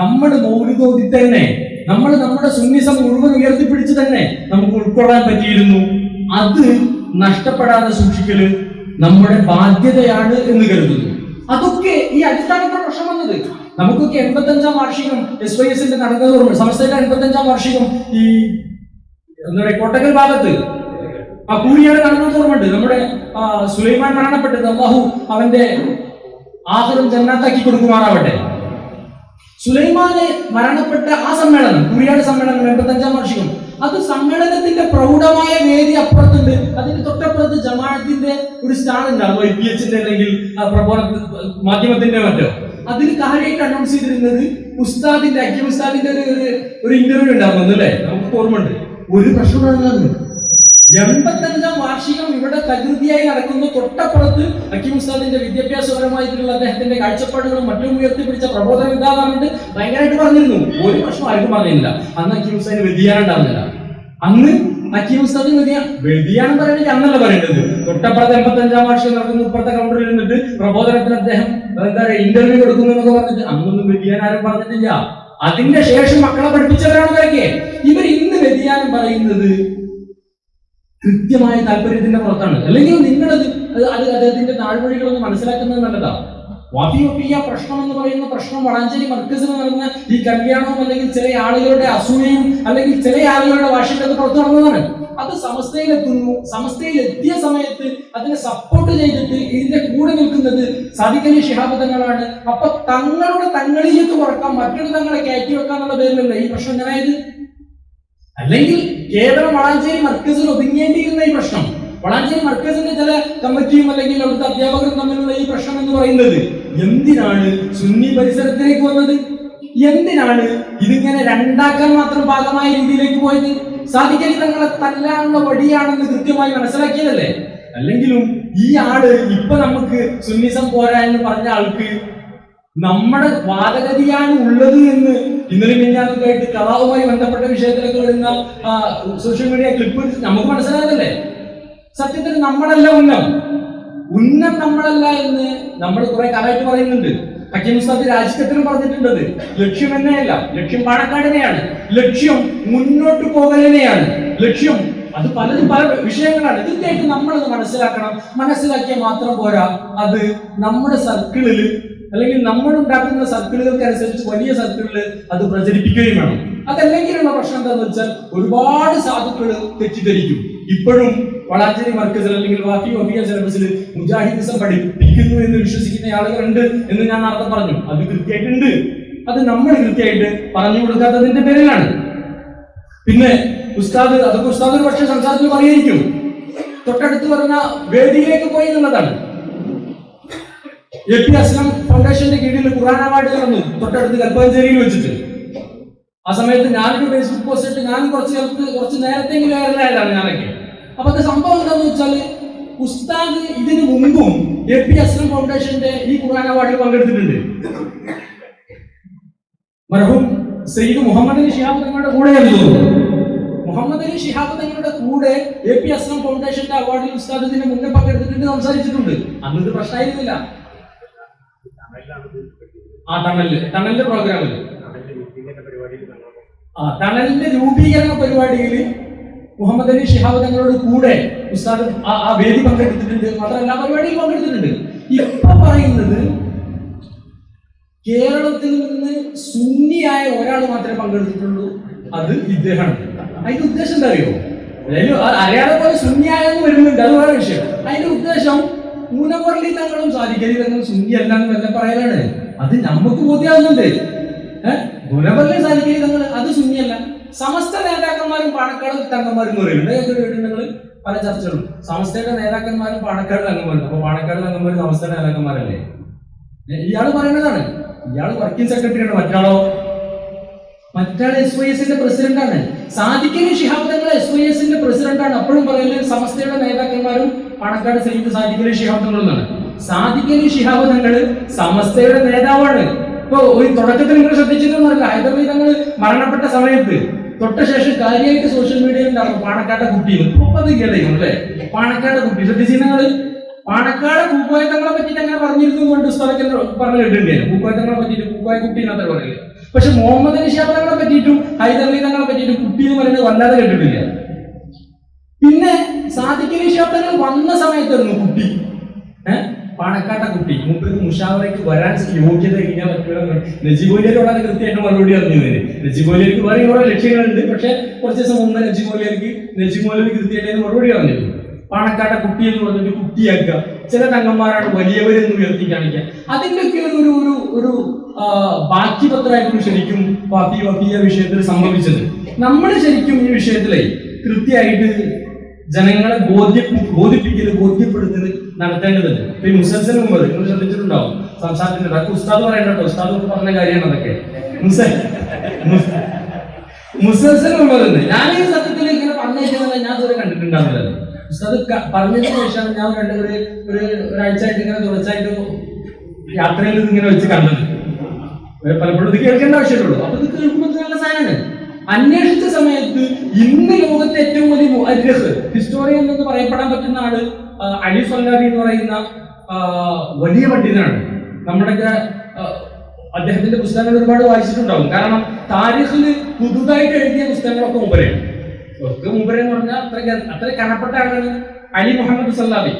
S1: നമ്മൾ മൗലികോദി തന്നെ നമ്മൾ നമ്മുടെ സുന്നിസം മുഴുവൻ ഉയർത്തിപ്പിടിച്ച് തന്നെ നമുക്ക് ഉൾക്കൊള്ളാൻ പറ്റിയിരുന്നു. അത് നഷ്ടപ്പെടാതെ സൂക്ഷിക്കല് നമ്മുടെ ബാധ്യതയാണ് എന്ന് കരുതുന്നു. അതൊക്കെ ഈ അടിസ്ഥാനത്തിൽ പ്രശ്നം വന്നത്. നമുക്കൊക്കെ 85ാം വാർഷികം SYSന്റെ നടന്നത് ഓർമ്മ, സമസ്തയുടെ 85ാം വാർഷികം ഈ എന്താ പറയുക കോട്ടക്കൽ ഭാഗത്ത് ആ കൂടിയാണ് നടന്നത് ഓർമ്മയുണ്ട്. നമ്മുടെ സുലൈമാൻ മരണപ്പെട്ടത്, അല്ലാഹു അവന്റെ ആഖിറം ജന്നാത്താക്കി കൊടുക്കുമാറാവട്ടെ. സുലൈമാന് മരണപ്പെട്ട ആ സമ്മേളനം, കുറിയാട് സമ്മേളനം 85-ാം വാർഷികം, അത് സമ്മേളനത്തിന്റെ പ്രൗഢമായ വേദി അപ്പുറത്തുണ്ട്. അതിന്റെ തൊട്ടപ്പുറത്ത് ജമാഅത്തിന്റെ ഒരു സ്റ്റാൾ ഉണ്ടാവും, IPH അല്ലെങ്കിൽ മാധ്യമത്തിന്റെ മറ്റോ. അതിൽ കാര്യമായിട്ട് അനൗൺസ് ചെയ്തിരുന്നത് ഉസ്താദിന്റെ അക്കി ഉസ്താദിന്റെ ഒരു ഇന്റർവ്യൂ ഉണ്ടായിരുന്നു അല്ലേ, നമുക്ക് ഓർമ്മയുണ്ട്. ഒരു പ്രശ്നമാണ് 85-ാം വാർഷികം ഇവിടെ തകൃതിയായി നടക്കുന്നു. തൊട്ടപ്പുറത്ത് അക്കി ഉസ്താദിന്റെ വിദ്യാഭ്യാസപരമായിട്ടുള്ള അദ്ദേഹത്തിന്റെ കാഴ്ചപ്പാടുകളും മറ്റും ഉയർത്തിപ്പിടിച്ച പ്രബോധന വിദ്യാകാരുണ്ട് ഭയങ്കരമായിട്ട് പറഞ്ഞിരുന്നു. ഒരു പ്രശ്നം ആർക്കും പറഞ്ഞില്ല. അന്ന് അക്കി ഉസ്താദിന് വ്യതിയാനം ഉണ്ടാകുന്നില്ല. അന്ന് അക്കി ഉസ്താദിന് വ്യതിയാനം പറയണമെങ്കിൽ അന്നല്ല പറയേണ്ടത്. തൊട്ടപ്പുറത്ത് 85-ാം വാർഷികം നടക്കുന്നു, ഇപ്പുറത്തെ കൗണ്ടറിൽ നിന്നിട്ട് പ്രബോധനത്തിന് അദ്ദേഹം ഇന്റർവ്യൂ കൊടുക്കുന്നു എന്നൊക്കെ പറഞ്ഞിട്ട് അന്നൊന്നും വ്യതിയാനം ആരും പറഞ്ഞിട്ടില്ല. അതിന്റെ ശേഷം മക്കളെ പഠിപ്പിച്ചവരാണ് ഇവരൊക്കെ. ഇവർ ഇന്ന് വ്യതിയാനം പറയുന്നത് കൃത്യമായ താല്പര്യത്തിന്റെ പുറത്താണ്. അല്ലെങ്കിൽ നിങ്ങളത് അദ്ദേഹത്തിന്റെ താഴ്വഴികളൊന്ന് മനസ്സിലാക്കുന്നത് നല്ലതാ. വാഫിയ പ്രശ്നം എന്ന് പറയുന്ന പ്രശ്നം വളാഞ്ചേരി മർക്കസിൽ നടന്ന ഈ കല്യാണവും അല്ലെങ്കിൽ ചില ആളുകളുടെ അസൂയയും അല്ലെങ്കിൽ ചില ആളുകളുടെ വാശിയൊക്കെ പുറത്തു നടന്നതാണ്. അത് സമസ്തയിലെത്തുന്നു. സമസ്തയിലെത്തിയ സമയത്ത് അതിനെ സപ്പോർട്ട് ചെയ്തിട്ട് ഇതിന്റെ കൂടെ നിൽക്കുന്നത് സാദിഖലി ശിഹാബ് തങ്ങളാണ്. അപ്പൊ തങ്ങളുടെ തങ്ങളിലേക്ക് കുറക്കാൻ മറ്റൊരു തങ്ങളെ കയറ്റി വെക്കാന്നുള്ള പേരിലല്ല ഈ പ്രശ്നം എങ്ങനെയായത്. അല്ലെങ്കിൽ കേവലം വളാഞ്ചേരി മർക്കസിൽ ഒതുങ്ങേണ്ടിയിരുന്ന ഈ പ്രശ്നം, വളാഞ്ചേരി മർക്കസിന്റെ ചില കമ്മിറ്റിയും അല്ലെങ്കിൽ അവിടുത്തെ അധ്യാപകരും തമ്മിലുള്ള ഈ പ്രശ്നം എന്ന് പറയുന്നത് എന്തിനാണ് സുന്നി പരിസരത്തിലേക്ക് വന്നത്? എന്തിനാണ് ഇതിങ്ങനെ രണ്ടാക്കാൻ മാത്രം പാകമായ രീതിയിലേക്ക് പോയത്? സാദിഖലി തങ്ങളെ തല്ലാനുള്ള വടിയാണെന്ന് കൃത്യമായി മനസ്സിലാക്കിയതല്ലേ? അല്ലെങ്കിലും ഈ ആള് ഇപ്പൊ നമുക്ക് സുന്നിസം പോരാ എന്ന് പറഞ്ഞ ആൾക്ക് നമ്മുടെ വാദഗതിയാണ് ഉള്ളത് എന്ന് ഇന്നലെ മിഞ്ഞാന്നൊക്കെ ആയിട്ട് കലാവുമായി ബന്ധപ്പെട്ട വിഷയത്തിലൊക്കെ വരുന്ന സോഷ്യൽ മീഡിയ ക്ലിപ്പ് നമുക്ക് മനസ്സിലായതല്ലേ? സത്യത്തിൽ നമ്മളല്ല ഉന്നം നമ്മളല്ല എന്ന് നമ്മൾ കുറെ കാലമായിട്ട് പറയുന്നുണ്ട്. ഹക്കീം ഉസ്താദ് രാജിക്കത്തിലും പറഞ്ഞിട്ടുണ്ടത് ലക്ഷ്യം തന്നെയല്ല, ലക്ഷ്യം പാണക്കാടിനെയാണ്, ലക്ഷ്യം മുന്നോട്ട് പോകലിനെയാണ് ലക്ഷ്യം. അത് പലതും പല വിഷയങ്ങളാണ്. കൃത്യമായിട്ട് നമ്മളത് മനസ്സിലാക്കണം. മനസ്സിലാക്കിയാൽ മാത്രം പോരാ, അത് നമ്മുടെ സർക്കിളിൽ അല്ലെങ്കിൽ നമ്മൾ ഉണ്ടാക്കുന്ന സർക്കിളുകൾക്ക് അനുസരിച്ച് വലിയ സർക്കിളിൽ അത് പ്രചരിപ്പിക്കുകയും വേണം. അതല്ലെങ്കിലുള്ള പ്രശ്നം എന്താണെന്ന് വെച്ചാൽ ഒരുപാട് സാധുക്കൾ തെറ്റിദ്ധരിക്കും. ഇപ്പോഴും വളാഞ്ചേരി മർക്കസിൽ അല്ലെങ്കിൽ വാഫിയ സിലബസിൽ മുജാഹിദിസം പഠിപ്പിക്കുന്നു എന്ന് വിശ്വസിക്കുന്ന ആളുകളുണ്ട് എന്ന് ഞാൻ നേരത്തെ പറഞ്ഞു. അത് കൃത്യമായിട്ടുണ്ട്. അത് നമ്മൾ കൃത്യമായിട്ട് പറഞ്ഞു കൊടുക്കാത്തതിന്റെ പേരിലാണ്. പിന്നെ അതൊക്കെ ഉസ്താദ് ഒരു പക്ഷേ സംസാരത്തിൽ പറയായിരിക്കും. തൊട്ടടുത്ത് പറഞ്ഞ വേദിയിലേക്ക് പോയി എന്നുള്ളതാണ്. AP അസ്ലം ഫൗണ്ടേഷന്റെ കീഴിൽ ഖുർആൻ അവാർഡ് നടന്നു തൊട്ടടുത്ത് കൽപ്പാഞ്ചേരിയിൽ വെച്ചിട്ട്. ആ സമയത്ത് ഞാനൊരു ഫേസ്ബുക്ക് പോസ്റ്റ് ഇട്ട് ഞാൻ കുറച്ച് നേരത്തെങ്കിലും വൈറലായതാണ് ഞാനൊക്കെ. അപ്പൊ അത് സംഭവം എന്താണെന്ന് വെച്ചാൽ ഉസ്താദ് ഇതിനു മുമ്പും AP അസ്ലം ഫൗണ്ടേഷന്റെ ഈ ഖുർആൻ അവാർഡിൽ പങ്കെടുത്തിട്ടുണ്ട്. മർഹൂം സയ്യിദ് മുഹമ്മദ് അലി ശിഹാബ് തങ്ങളുടെ കൂടെയാണ് തോന്നുന്നു. മുഹമ്മദ് അലി ശിഹാബ് തങ്ങളുടെ കൂടെ AP അസ്ലം ഫൗണ്ടേഷന്റെ അവാർഡിൽ ഉസ്താദ് ഇതിന് മുന്നേ പങ്കെടുത്തിട്ടുണ്ട്, സംസാരിച്ചിട്ടുണ്ട്. അന്നത് പ്രശ്നമായിരുന്നില്ല. ടണലിന്റെ പ്രോഗ്രാമിൽ ടണലിന്റെ രൂപീകരണ പരിപാടിയിൽ മുഹമ്മദ് അലി ശിഹാബ് തങ്ങളോട് കൂടെ ഉസ്താദ് ആ വേദി പങ്കെടുത്തിട്ടുണ്ട്. മാത്രമല്ല പരിപാടിയിൽ പങ്കെടുത്തിട്ടുണ്ട്. ഇപ്പൊ പറയുന്നത് കേരളത്തിൽ നിന്ന് സുന്നിയായ ഒരാൾ മാത്രമേ പങ്കെടുത്തിട്ടുള്ളൂ, അത് ഇദ്ദേഹമാണ്. അതിന്റെ ഉദ്ദേശം എന്താ അറിയോ? അറിയാതെ പോലെ സുന്നിയായെന്ന് വരുന്നുണ്ട്, അത് വേറെ വിഷയം. അതിന്റെ ഉദ്ദേശം മൂന്നവർലി തങ്ങളും സാദിഖലി തങ്ങളും സുന്നി അല്ലാന്ന് വല്ല പറയലാണ്. അത് നമുക്ക് ബോധ്യാവുന്നുണ്ട്. മുനവർലി സാദിഖലി തങ്ങൾ അത് സുന്നിയല്ല. സമസ്ത നേതാക്കന്മാരും പാണക്കാട് തങ്ങന്മാരും എന്ന് പറയുന്നുണ്ട്. നിങ്ങൾ പല ചർച്ചകളും സമസ്തയുടെ നേതാക്കന്മാരും പാണക്കാട് തങ്ങന്മാരും. അപ്പൊ പാണക്കാട് തങ്ങന്മാരും സമസ്തയുടെ നേതാക്കന്മാരല്ലേ? ഇയാള് പറയുന്നതാണ്. ഇയാള് വർക്കിംഗ് സെക്രട്ടറിയാണ്. മറ്റാള് SYSന്റെ പ്രസിഡന്റാണ്. സാദിഖലി ശിഹാബ് തങ്ങൾ SYSന്റെ പ്രസിഡന്റാണ്. അപ്പോഴും പറയുന്നത് സമസ്തയുടെ നേതാക്കന്മാരും പാണക്കാട് സയ്യിദ് സാദിഖലി ശിഹാബ് തങ്ങൾ എന്നാണ്. സാദിഖലി ശിഹാബ് തങ്ങൾ സമസ്തയുടെ നേതാവാണ്. ഇപ്പൊ ഒരു തുടക്കത്തിൽ നിങ്ങൾ ശ്രദ്ധിച്ചിട്ടുണ്ടല്ല, ഹൈദരലി തങ്ങൾ മരണപ്പെട്ട സമയത്ത് തൊട്ട ശേഷം കാര്യമായിട്ട് സോഷ്യൽ മീഡിയയിൽ ഉണ്ടാകും പാണക്കാട്ടെ കുട്ടി. അല്ലേ പാണക്കാട് കുട്ടി ശ്രദ്ധിച്ചു നിങ്ങൾ? പാണക്കാട് പൂക്കോയ തങ്ങളെ പറ്റിയിട്ട് അങ്ങനെ പറഞ്ഞിരുന്നു കൊണ്ട് സ്ഥലത്തിൽ പറഞ്ഞു കേട്ടിട്ടുണ്ടായിരുന്നു. പൂക്കോയ തങ്ങളെ പറ്റിയിട്ട് പൂക്കോയ കുട്ടി എന്നത്ര പറയില്ല. പക്ഷെ മുഹമ്മദ് അലി ശിഹാബ് തങ്ങളെ പറ്റിയിട്ടും ഹൈദരലി തങ്ങളെ പറ്റിയിട്ടും കുട്ടി എന്ന് പറയുന്നത് വല്ലാതെ കേട്ടിട്ടില്ല. പിന്നെ സാദിഖലി ശിഹാബ് തങ്ങൾ വന്ന സമയത്തായിരുന്നു കുട്ടി, പാണക്കാട്ടെ കുട്ടി. മുമ്പ് മുഷാവറയ്ക്ക് വരാൻ യോഗ്യത ഇങ്ങനെ പറ്റുക. നജീബോലിയരോട് അത് കൃത്യമായിട്ട് മറുപടി അറിഞ്ഞതിന്. നജീബോലിയർക്ക് വേറെ കുറെ ലക്ഷ്യങ്ങളുണ്ട്. പക്ഷെ കുറച്ച് ദിവസം മുമ്പ് നജീബോലിയർക്ക് കൃത്യമായിട്ട് മറുപടി അറിഞ്ഞിരുന്നു. പാണക്കാട്ടെ കുട്ടി എന്ന് പറഞ്ഞിട്ട് കുട്ടിയാക്കുക. ചില തങ്ങന്മാരാണ് വലിയവരെന്ന് ഉയർത്തി കാണിക്കുക. അതിൻ്റെയൊക്കെ ഒരു ബാക്കി പത്രമായിരുന്നു ശരിക്കും വഫിയ വിഷയത്തിൽ സംഭവിച്ചത്. നമ്മൾ ശരിക്കും ഈ വിഷയത്തിലെ കൃത്യമായിട്ട് ജനങ്ങളെ ബോധ്യപ്പെടുത്തൽ നടത്തേണ്ടതുണ്ട്. ഈ മുസൽസൽ മുമ്പ് നിങ്ങൾ ശ്രദ്ധിച്ചിട്ടുണ്ടാവും സംസാരത്തിന്റെ അതൊക്കെ ഉസ്താദ് പറയണ്ടോ, ഉസ്താദ് പറഞ്ഞ കാര്യമാണ് അതൊക്കെ. മുസൽസൽ മുമ്പ് ഞാൻ ഈ സത്യത്തിൽ ഇങ്ങനെ പറഞ്ഞിരിക്കുന്നത് ഞാൻ ഇതുവരെ കണ്ടിട്ടുണ്ടാവില്ലല്ലോ. ഉസ്താദ് പറഞ്ഞതിന് ശേഷമാണ് ഞാൻ ഒരാഴ്ചയായിട്ട് ഇങ്ങനെ തുടർച്ചയായിട്ട് യാത്രയിൽ ഇങ്ങനെ വെച്ച് കണ്ടത്. പലപ്പോഴും ഇത് കേൾക്കേണ്ട ആവശ്യമുള്ളൂ. അപ്പൊ ഇത് കേൾക്കുമ്പോൾ നല്ല സാധനമാണ്. അന്വേഷിച്ച സമയത്ത് ഇന്ന് ലോകത്തെ ഏറ്റവും വലിയ മുഅർരിഖ് ഹിസ്റ്റോറിയൻ എന്ന് പറയപ്പെടാൻ പറ്റുന്ന ആള് അലി സ്വല്ലാബി എന്ന് പറയുന്ന വലിയ പണ്ഡിതനാണ്. നമ്മുടെയൊക്കെ അദ്ദേഹത്തിന്റെ പുസ്തകങ്ങൾ ഒരുപാട് വായിച്ചിട്ടുണ്ടാവും. കാരണം താരിഖിൽ പുതുതായിട്ട് എഴുതിയ പുസ്തകങ്ങളൊക്കെ മുമ്പരെയാണ്. എന്ന് പറഞ്ഞാൽ അത്ര കനപ്പെട്ട ആളാണ് അലി മുഹമ്മദ് സല്ലാബി.